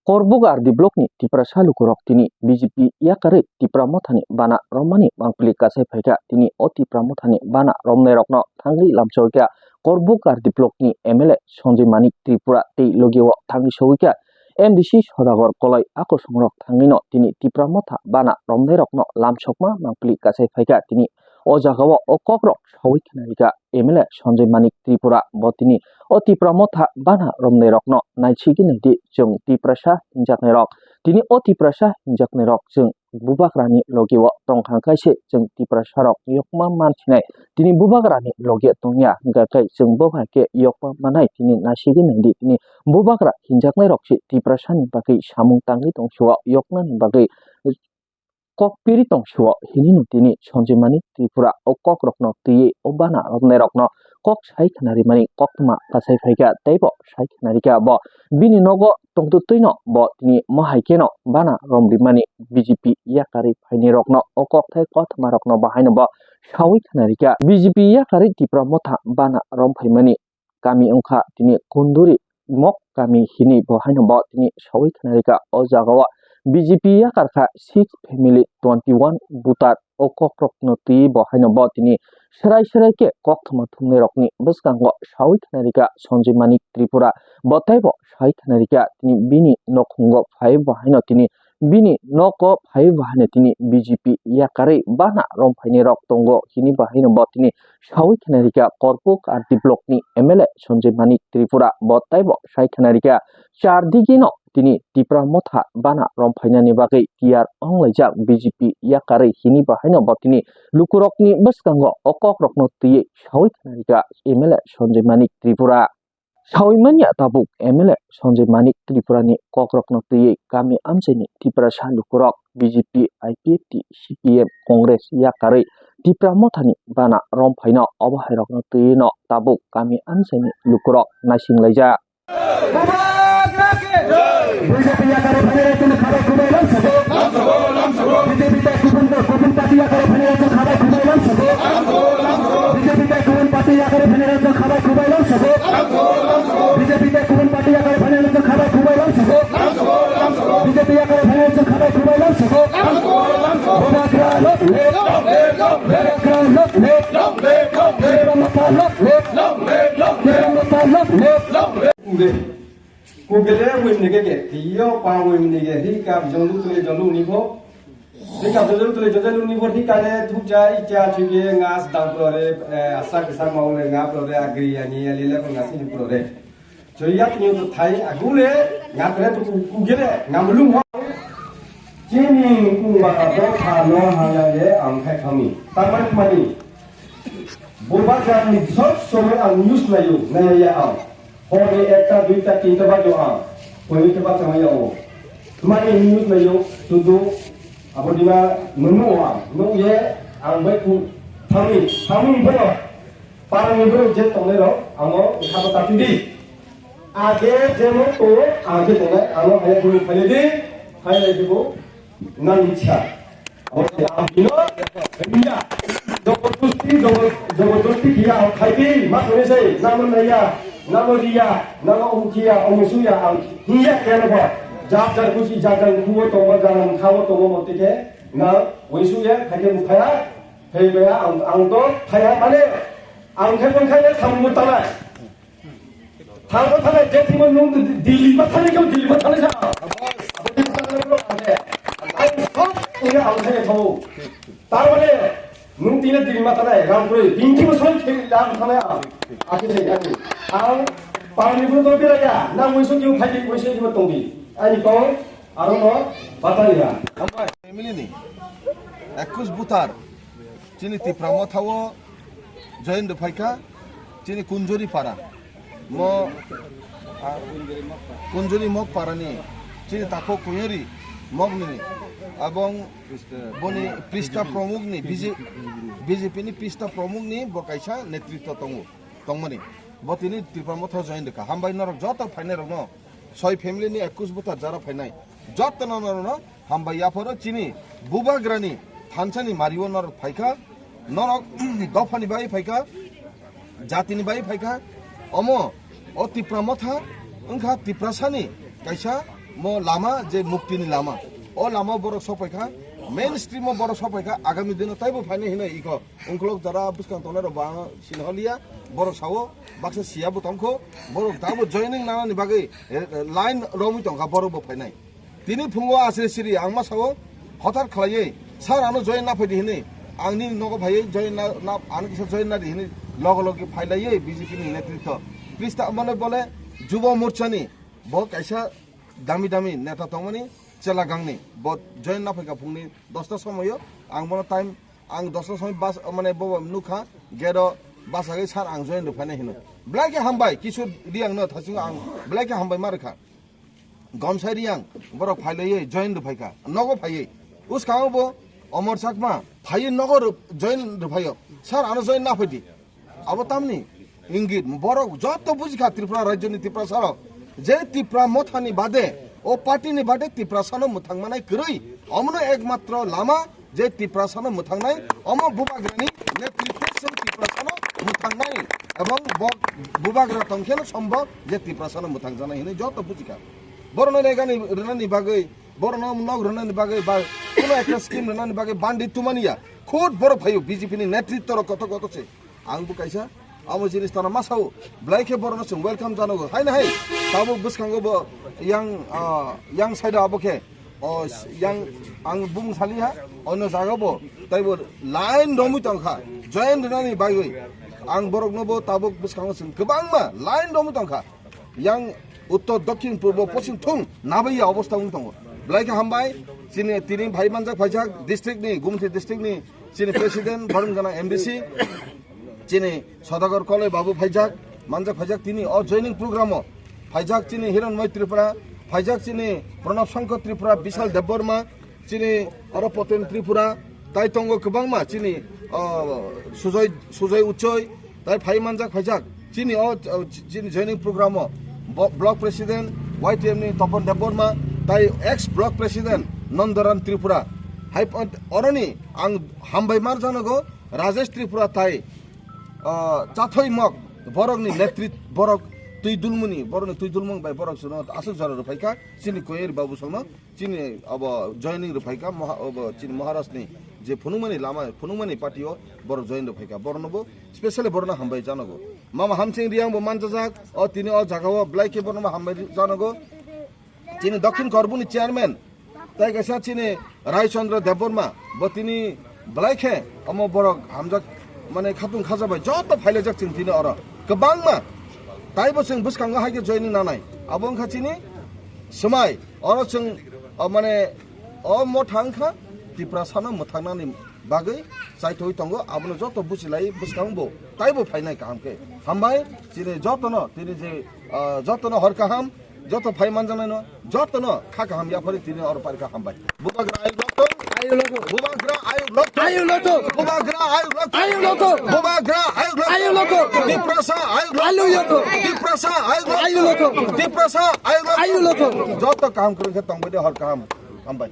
Korbugar di blok ni tipra salu kurok tini BJP ya kare tipra mothani bana romani mangpili kasai phaika tini oti pramothani bana romne rokno thangli lamchokya Korbugar di blok ni MLA Sanjay Manik Tripura tei logiwa thangli sowika MDC Sodagor kolai ako songrok thangino tini tipra motha bana romne rokno lamchokma mangpili kasai phaika tini o jagao okokrok sowikhnarika MLA Sanjay Manik Tripura botini oti pramotha bana romne rokno naisigi naidi jeng tiprasa hinjakne rok tini oti prasa hinjakne rok jeng bubakrani logiwo tongkhang kaise jeng tiprasa rok yokma mantinai tini bubakrani logi tongya hingkai jeng bokhake yokma manai tini naisigi naidi tini bubakra hinjakne rok si tiprasani bagai samung tangi tongsuwa yoknani bagai kokpiri tongsuwa hininu tini Sanjay Manik Tripura o kokrokno tiye o bana romne rokno kok sai khnari mani koktuma kasai phaika teibo sai khnarika bo bini nogo tongtutuino bo tini mahaikeno bana romrimani BJP yakari phaini rokno o kokthai kothma rokno bahaino bo sawi khnarika BJP yakari tipra motha bana romphaimani kami ongkha tini kunduri mok kami hini bahaino bo tini sawi khnarika o jagao BJP yakarkha 6 family 21 butar o kokrokno ti bahaino bo tini serai ke kokthuma thumne rokni bwskango sawi khnarika Sanjay Manik Tripura botaibo sai khnarika tini bini nokhungo phai bahaino tini bini noko phai bahaino tini BJP yakare bana romphaini rok tongo hini bahaino bo tini sawi khnarika Korpuk arti blok ni MLA Sanjay Manik Tripura botaibo sai khnarika chardikino tini tipra motha bana romphainani bagai tiar onglaijak BJP yakare hini bahaino bo tini lukurokni bwskango okokrokno tiye sawi khnarika MLA Sanjay Manik Tripura sawimanya tabuk MLA Sanjay Manik Tripura ni kokrokno tiye kami amsaini tipra lukurok BJP IPFT CPM Kongres yakare tipra mothani bana romphaino obahairokno tiye no tabuk kami amsaini lukurok naisinglaijak BJP yakare bhanera chun khabai khubai lam sabo BJP ta kubun party yakare bhanera chun khabai khubai lam sabo BJP ta kubun party yakare bhanera chun khabai khubai lam sabo BJP ta kubun party yakare bhanera chun khabai khubai lam sabo BJP yakare bhanera chun khabai khubai lam sabo Bodakra lok lek Bodakra lok lek Ramata lok lek Ramata lok lek Kugele win nige tiyo pa win nige hi ka jonglu ni bo hi ka jonglu ni bo hi ka le thuja icha chige ngas dang pro re asak sak mau le nga pro re agri ani le le ko ngasi ni pro re joyat ni to thai agule nga tre to kugele ngamlu ho jini ku ba ka do kha no ha ya le am khai khami taman mani boba ka ni sot some ang news na yu na ya am Hore ekta duita tinta bajo a koi ke ba chamaya o tumani news na yo tudu abodima nunu a no ye ang bai ku thami bolo parang bolo je tongle ro amo khaba ta tindi age jemo to age tongle amo haya ku phale di haya dibo nan ichha और आमिनो बिया जबरदस्ती किया खाइबी मा होने से नाम नया नाम रिया नाम उकिया अमुसुया हिया केनबा जाब कुछ जाजन कुओ तो मजान खाओ तो मते के ना वइसुया खाके मुखाया फेबया आं तो खाया माने आं खेबन खाने सामु ताला थांबो थाले जेथिमन नुं दिल्ली मा थाले के दिल्ली मा थाले सा ini angkanya tahu, tarwane nungtinya di lima tanah, rampuri, pintu masuk ke dalam tanah, akhirnya jadi, paling itu tu beraya, nak musuh jauh haji musuh jauh tunggu, ini kau, arono, bataliya. Family ni, ekus butar, cini ti pramothawo, join depaika, cini kunjuri para, mo kunjuri mok para ni, cini tako kunjuri. Mogni abang boni Prista Promuk ni BJP ni Prista Promuk ni bokaisa netritwa tongmani botini Tripamotha join deka hambai norok jota phainai rok no soi family ni 21 buta jara phainai jota no hambai yaporo chini bubagrani thansani mariwo norok phaika norok dofani bai phaika jatini bai phaika omo o Tripamotha ongkha Triprasani kaisa mo lama je mukti ni lama o lama borok sopaika mainstream mo borok sopaika agami dino taibo phaine hina iko unklok jara buskang tona ro bang sinholia borok sawo baksa sia bo tongko borok dabo joining nana ni bagai line romi tongka borok bo phainai tini phungo asri siri angma sawo hotar khlaiye sar ano join na phaidi hine angni nogo bhai join na ani kisa join na hine logo logi phailaiye BJP ni netritwa krista mane bole যুব মোর্চানি ব কাইসা দামি দামি নেতা তংমানি চেলা গাংনি ব join না ফাইকা ফুংনি 10টা সময় আং বন টাইম আং 10টা সময় বাস মানে ব নুখা গের বাস আগে সার আং জয়েন ফাইনে হিনো ব্লাইকে হামবাই কিছু রিয়াং ন থাসিং আং ব্লাইকে হামবাই মারখা গমসাই রিয়াং বড় ফাইলয়ে জয়েন ফাইকা নগো ফাইয়ে উস কাও ব অমর চাকমা ফাইয়ে নগর জয়েন ফাইয় সার আনো জয়েন না ফাইদি আবো তামনি ইঙ্গিত বড় যত বুঝিখা ত্রিপুরা রাজ্যনি ত্রিপুরা সারক যে ত্রিপুরা মথানি বাদে ও পার্টিনি বাদে ত্রিপুরা সানো মুথাংমানাই গরৈ অমনো একমাত্র লামা যে ত্রিপুরা সানো মুথাংনাই অম বুবাগ্রানি নেতৃত্বসং ত্রিপুরা সানো মুথাংনাই এবং বুবাগ্রা তংখেন সম্ভব যে ত্রিপুরা সানো মুথাংজানাই হিনে যত বুঝিখা বড় নলেগানি রনানি বাগৈ বড় নগ রনানি বাগৈ বা কোনো একটা স্কিম রনানি বাগৈ বান্ডি তুমানিয়া খুদ বড় ভাইও বিজেপি নি নেতৃত্বর কত কতছে আং বুকাইসা amo jinis tana masau blaike borno sung welcome janogo hai na hai tabo buskango bo yang side aboke o yang ang bung saliha ono jaga bo taibo line romu tangkha join rani bagoi ang borok no bo tabo buskango sung kebangma line romu tangkha yang uttor dokhin purbo poschim thung nabai obostha ung tongo blaike hambai chini tiring bhai manjak phaijak district ni gumthi district ni chini president bharun gana MDC চিনি সদাগর কলে বাবু ফাইজাক মানজাক ফাইজাক তিনি অ joining programme ফাইজাক চিনি হিরণময় ত্রিপুরা ফাইজাক চিনি প্রণব শঙ্কর ত্রিপুরা বিশাল দেববর্মা চিনি অরপতেন ত্রিপুরা তাই তঙ্গ কবাংমা চিনি সুজয় উচ্চয় তাই phi মানজাক ফাইজাক চিনি চিনি joining program block president YTM নি তপন দেববর্মা তাই ex block president Nandaram Tripura হাই অরনি আং হামবাই মার জানগো রাজেশ ত্রিপুরা তাই চাথই মক বরকনি নেতৃত্ব বরক তুই দুলমুনি বরকনি তুই দুলমুং বাই বরক সুনো আসল জর রফাইকা চিনি কোয়ের বাবু সঙ্গ চিনি अब জয়নিং রফাইকা চিনি মহারাষ্ট্রনি যে ফুনুমানি লামা ফুনুমানি পার্টিও বড় জয়েন রফাইকা বরনবো স্পেশালি বরনা হামবাই জানগো মামা হামসিং রিয়াং বো মানজাজাক ও তিনি ও জাগাও ব্লাইকে বরনা হামবাই জানগো চিনি দক্ষিণ করবুনি চেয়ারম্যান তাই গেছা চিনি রায়চন্দ্র দেববর্মা ব তিনি ব্লাইকে অম বরক হামজাক মানে খাতুন খাজাবাই যত ফাইলে যাক চিন তিনি অর গোबांमा তাইবো जों বুসকাঙ্গা হাইকে জয়নিং নানাই আবং খাচিনি समाय অর जों মানে অ মথাংখা ত্রিপুরা সানো মথাংনানি বাগৈ চাইথই তঙ্গো আবনো যত বুচিলাই বুসকাংবো তাইবো ফাইনাই কামকে হামবাই চিনি যতন তিনি যে যতন হরকাহাম যত ফাই মানজানাই ন যতন খাকাহাম ইয়াফরি তিনি অর পারকা হামবাই বুবাগ্রা আই লক্ত বুবাগ্রা আই লক্ত বুবাগ্রা আই লক্ত বুবাগ্রা আই লক্ত দিপ্রাসা আই লক্ত যত কাম করে তঙ্গদে হরকাহাম হামবাই